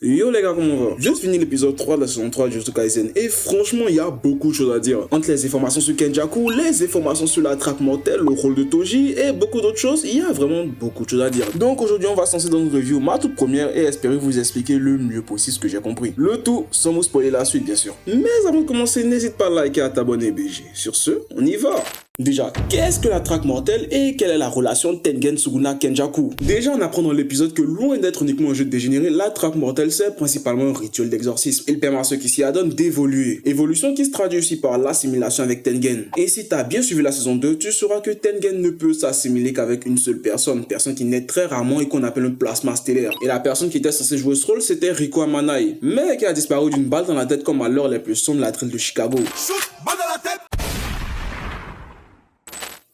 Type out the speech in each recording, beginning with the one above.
Yo les gars, comment on va? Je viens de finir l'épisode 3 de la saison 3 de Jujutsu Kaisen et franchement il y a beaucoup de choses à dire. Entre les informations sur Kenjaku, les informations sur la traque mortelle, le rôle de Toji et beaucoup d'autres choses, il y a vraiment beaucoup de choses à dire. Donc aujourd'hui on va se lancer dans une review, ma toute première, et espérer vous expliquer le mieux possible ce que j'ai compris. Le tout sans vous spoiler la suite bien sûr. Mais avant de commencer, n'hésite pas à liker et à t'abonner BG. Sur ce, on y va! Déjà, qu'est-ce que la traque mortelle et quelle est la relation Tengen Sukuna Kenjaku? Déjà, on apprend dans l'épisode que loin d'être uniquement un jeu de dégénéré, la traque mortelle c'est principalement un rituel d'exorcisme. Il permet à ceux qui s'y adonnent d'évoluer. Évolution qui se traduit aussi par l'assimilation avec Tengen. Et si t'as bien suivi la saison 2, tu sauras que Tengen ne peut s'assimiler qu'avec une seule personne qui naît très rarement et qu'on appelle un plasma stellaire. Et la personne qui était censée jouer ce rôle, c'était Riko Amanai, mais qui a disparu d'une balle dans la tête comme à l'heure les plus sombres de la drill de Chicago. Shoot, balle dans la tête!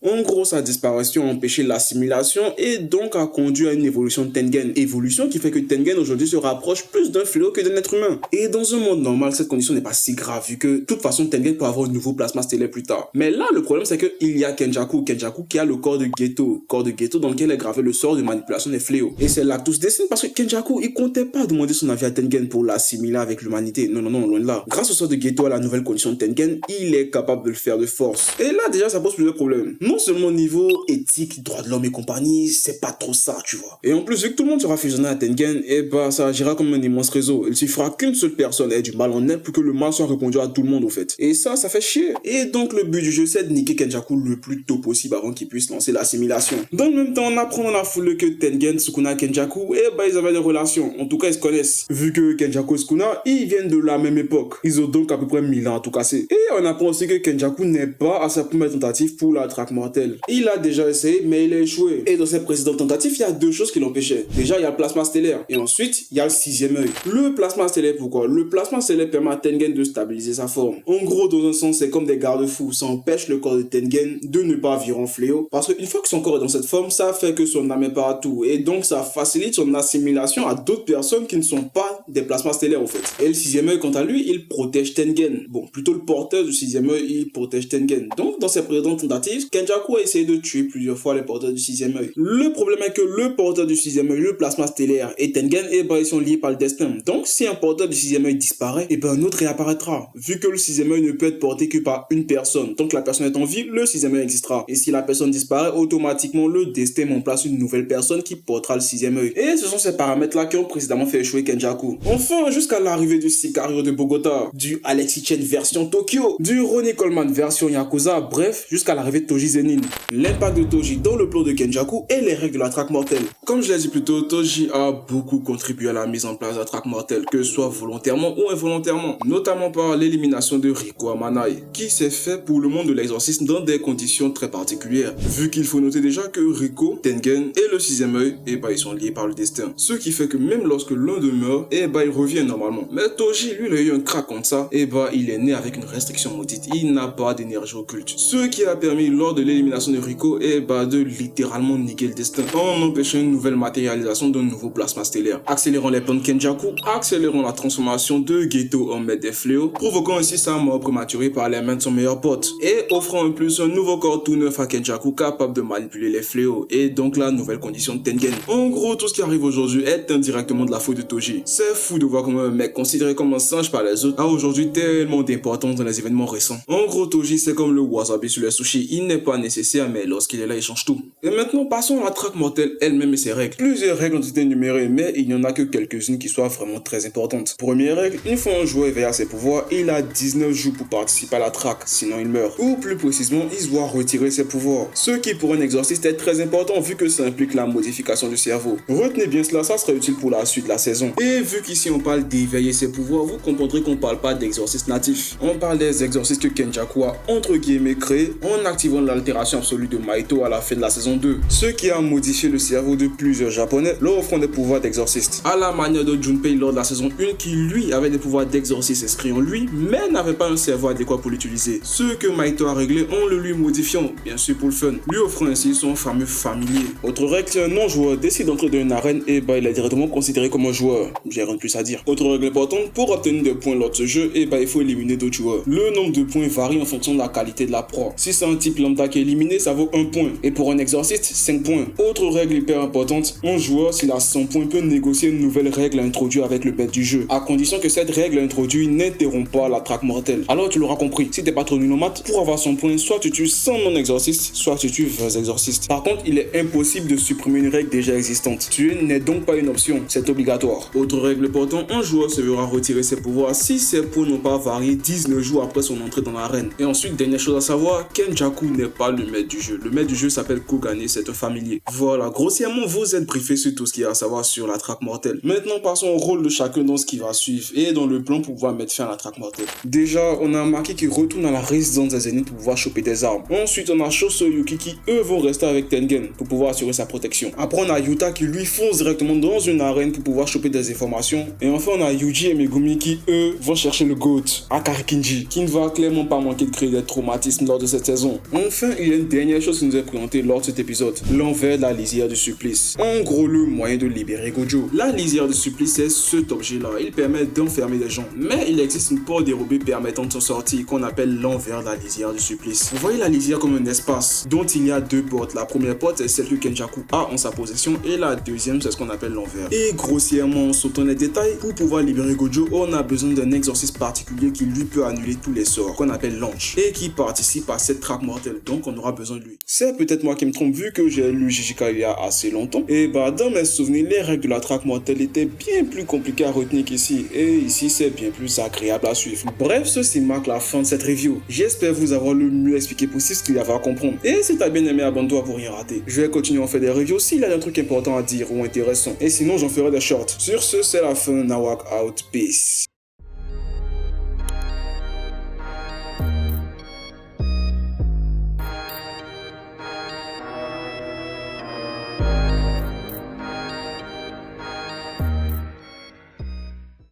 En gros, sa disparition a empêché l'assimilation et donc a conduit à une évolution de Tengen. Évolution qui fait que Tengen aujourd'hui se rapproche plus d'un fléau que d'un être humain. Et dans un monde normal, cette condition n'est pas si grave vu que de toute façon Tengen peut avoir un nouveau plasma stellaire plus tard. Mais là, le problème c'est qu'il y a Kenjaku qui a le corps de Geto dans lequel est gravé le sort de manipulation des fléaux. Et c'est là que tout se dessine parce que Kenjaku, il comptait pas demander son avis à Tengen pour l'assimiler avec l'humanité. Non, loin de là. Grâce au sort de Geto à la nouvelle condition de Tengen, il est capable de le faire de force. Et là déjà, ça pose plusieurs problèmes. Non seulement niveau éthique, droits de l'homme et compagnie, c'est pas trop ça, tu vois. Et en plus, vu que tout le monde sera fusionné à Tengen, et bah ça agira comme un immense réseau. Il suffira qu'une seule personne ait du mal en elle pour que le mal soit répandu à tout le monde au fait. Et ça fait chier. Et donc le but du jeu, c'est de niquer Kenjaku le plus tôt possible avant qu'il puisse lancer l'assimilation. Dans le même temps, on apprend dans la foule que Tengen, Sukuna, Kenjaku, et bah ils avaient des relations. En tout cas, ils se connaissent. Vu que Kenjaku et Sukuna, ils viennent de la même époque. Ils ont donc à peu près 1000 ans à tout casser. Et on apprend aussi que Kenjaku n'est pas à sa première tentative pour la traque mortelle. Il a déjà essayé, mais il a échoué. Et dans ses précédentes tentatives, il y a deux choses qui l'empêchaient. Déjà, il y a le plasma stellaire. Et ensuite, il y a le sixième œil. Le plasma stellaire, pourquoi? Le plasma stellaire permet à Tengen de stabiliser sa forme. En gros, dans un sens, c'est comme des garde-fous. Ça empêche le corps de Tengen de ne pas virer en fléau. Parce qu'une fois que son corps est dans cette forme, ça fait que son âme est partout. Et donc, ça facilite son assimilation à d'autres personnes qui ne sont pas des plasmas stellaires, en fait. Et le sixième œil, quant à lui, il protège Tengen. Bon, plutôt le porteur du sixième œil, il protège Tengen. Donc, dans ses précédentes tentatives, Kenjaku a essayé de tuer plusieurs fois les porteurs du sixième œil. Le problème est que le porteur du sixième œil, le plasma stellaire et Tengen, ils sont liés par le destin. Donc si un porteur du sixième œil disparaît, un autre réapparaîtra. Vu que le sixième œil ne peut être porté que par une personne, tant que la personne est en vie, le sixième œil existera. Et si la personne disparaît, automatiquement le destin met en place une nouvelle personne qui portera le sixième œil. Et ce sont ces paramètres-là qui ont précédemment fait échouer Kenjaku. Enfin, jusqu'à l'arrivée du Sicario de Bogota, du Alexis Chen version Tokyo, du Ronnie Coleman version Yakuza, bref, jusqu'à l'arrivée de Toji Zenin. L'impact de Toji dans le plan de Kenjaku et les règles de la traque mortelle. Comme je l'ai dit plus tôt, Toji a beaucoup contribué à la mise en place de la traque mortelle, que ce soit volontairement ou involontairement, notamment par l'élimination de Riko Amanai, qui s'est fait pour le monde de l'exorcisme dans des conditions très particulières, vu qu'il faut noter déjà que Riko, Tengen et le sixième œil, ils sont liés par le destin, ce qui fait que même lorsque l'un d'eux meurt, il revient normalement. Mais Toji, lui, il a eu un crack contre ça, il est né avec une restriction maudite, il n'a pas d'énergie occulte, ce qui a permis lors de l'élimination de Riko, de littéralement niquer le destin en empêchant une nouvelle matérialisation d'un nouveau plasma stellaire, accélérant les plans de Kenjaku, accélérant la transformation de Geto en maître des fléaux, provoquant ainsi sa mort prématurée par les mains de son meilleur pote, et offrant en plus un nouveau corps tout neuf à Kenjaku capable de manipuler les fléaux, et donc la nouvelle condition de Tengen. En gros, tout ce qui arrive aujourd'hui est indirectement de la faute de Toji. C'est fou de voir comment un mec considéré comme un singe par les autres a aujourd'hui tellement d'importance dans les événements récents. En gros, Toji c'est comme le wasabi sur les sushis, il n'est pas nécessaire mais lorsqu'il est là il change tout. Et maintenant passons à la traque mortelle elle-même et ses règles. Plusieurs règles ont été énumérées mais il n'y en a que quelques-unes qui soient vraiment très importantes. Première règle, une fois un joueur éveillé à ses pouvoirs, il a 19 jours pour participer à la traque, sinon il meurt. Ou plus précisément, il doit retirer ses pouvoirs. Ce qui pour un exorciste est très important vu que ça implique la modification du cerveau. Retenez bien cela, ça sera utile pour la suite de la saison. Et vu qu'ici on parle d'éveiller ses pouvoirs, vous comprendrez qu'on parle pas d'exorcistes natifs. On parle des exorcistes que Kenjaku a entre guillemets créés en activant l'altération absolue de Maito à la fin de la saison 2, ce qui a modifié le cerveau de plusieurs japonais leur offrant des pouvoirs d'exorciste, à la manière de Junpei lors de la saison 1 qui lui avait des pouvoirs d'exorciste inscrits en lui mais n'avait pas un cerveau adéquat pour l'utiliser, ce que Maito a réglé en le lui modifiant, bien sûr pour le fun, lui offrant ainsi son fameux familier. Autre règle, si un non-joueur décide d'entrer dans une arène, il est directement considéré comme un joueur. J'ai rien de plus à dire. Autre règle importante, pour obtenir des points lors de ce jeu, il faut éliminer d'autres joueurs. Le nombre de points varie en fonction de la qualité de la proie. Si c'est un type lambda qui est éliminé, ça vaut 1 point. Et pour un exorciste, 5 points. Autre règle hyper importante, un joueur, s'il a 100 points, peut négocier une nouvelle règle à introduire avec le maître du jeu, à condition que cette règle introduite n'interrompt pas la traque mortelle. Alors tu l'auras compris, si t'es pas trop nul en maths, pour avoir 100 points, soit tu tues 100 non-exorcistes, soit tu tues 20 exorcistes. Par contre, il est impossible de supprimer une règle déjà existante. Tuer n'est donc pas une option, c'est obligatoire. Autre règle importante, un joueur se verra retirer ses pouvoirs si ses points n'ont pas varié 19 jours après son entrée dans l'arène. Et ensuite, dernière chose à savoir, Kenjaku n'est pas le maître du jeu. Le maître du jeu s'appelle Kogane, c'est un familier. Voilà, grossièrement, vous êtes briefé sur tout ce qu'il y a à savoir sur la traque mortelle. Maintenant, passons au rôle de chacun dans ce qui va suivre et dans le plan pour pouvoir mettre fin à la traque mortelle. Déjà, on a Maki qui retourne à la résidence des ennemis pour pouvoir choper des armes. Ensuite, on a Shoso et Yuki qui, eux, vont rester avec Tengen pour pouvoir assurer sa protection. Après, on a Yuta qui, lui, fonce directement dans une arène pour pouvoir choper des informations. Et enfin, on a Yuji et Megumi qui, eux, vont chercher le GOAT, Akari Kinji, qui ne va clairement pas manquer de créer des traumatismes lors de cette saison. Enfin, il y a une dernière chose qui nous est présentée lors de cet épisode, l'envers de la lisière du supplice. En gros, le moyen de libérer Gojo. La lisière du supplice, c'est cet objet-là. Il permet d'enfermer des gens. Mais il existe une porte dérobée permettant de s'en sortir qu'on appelle l'envers de la lisière du supplice. Vous voyez la lisière comme un espace dont il y a deux portes. La première porte, c'est celle que Kenjaku a en sa possession et la deuxième, c'est ce qu'on appelle l'envers. Et grossièrement, en sautant les détails, pour pouvoir libérer Gojo, on a besoin d'un exorcisme particulier qui lui peut annuler tous les sorts, qu'on appelle l'ange, et qui participe à cette traque mortelle, donc on aura besoin de lui. C'est peut-être moi qui me trompe vu que j'ai lu JJK il y a assez longtemps, et dans mes souvenirs, les règles de la traque mortelle étaient bien plus compliquées à retenir qu'ici, et ici c'est bien plus agréable à suivre. Bref, ceci marque la fin de cette review. J'espère vous avoir le mieux expliqué possible ce qu'il y avait à comprendre. Et si t'as bien aimé, abonne-toi pour rien rater. Je vais continuer à faire des reviews s'il y a un truc important à dire ou intéressant, et sinon j'en ferai des shorts. Sur ce, c'est la fin, Nawak out, peace.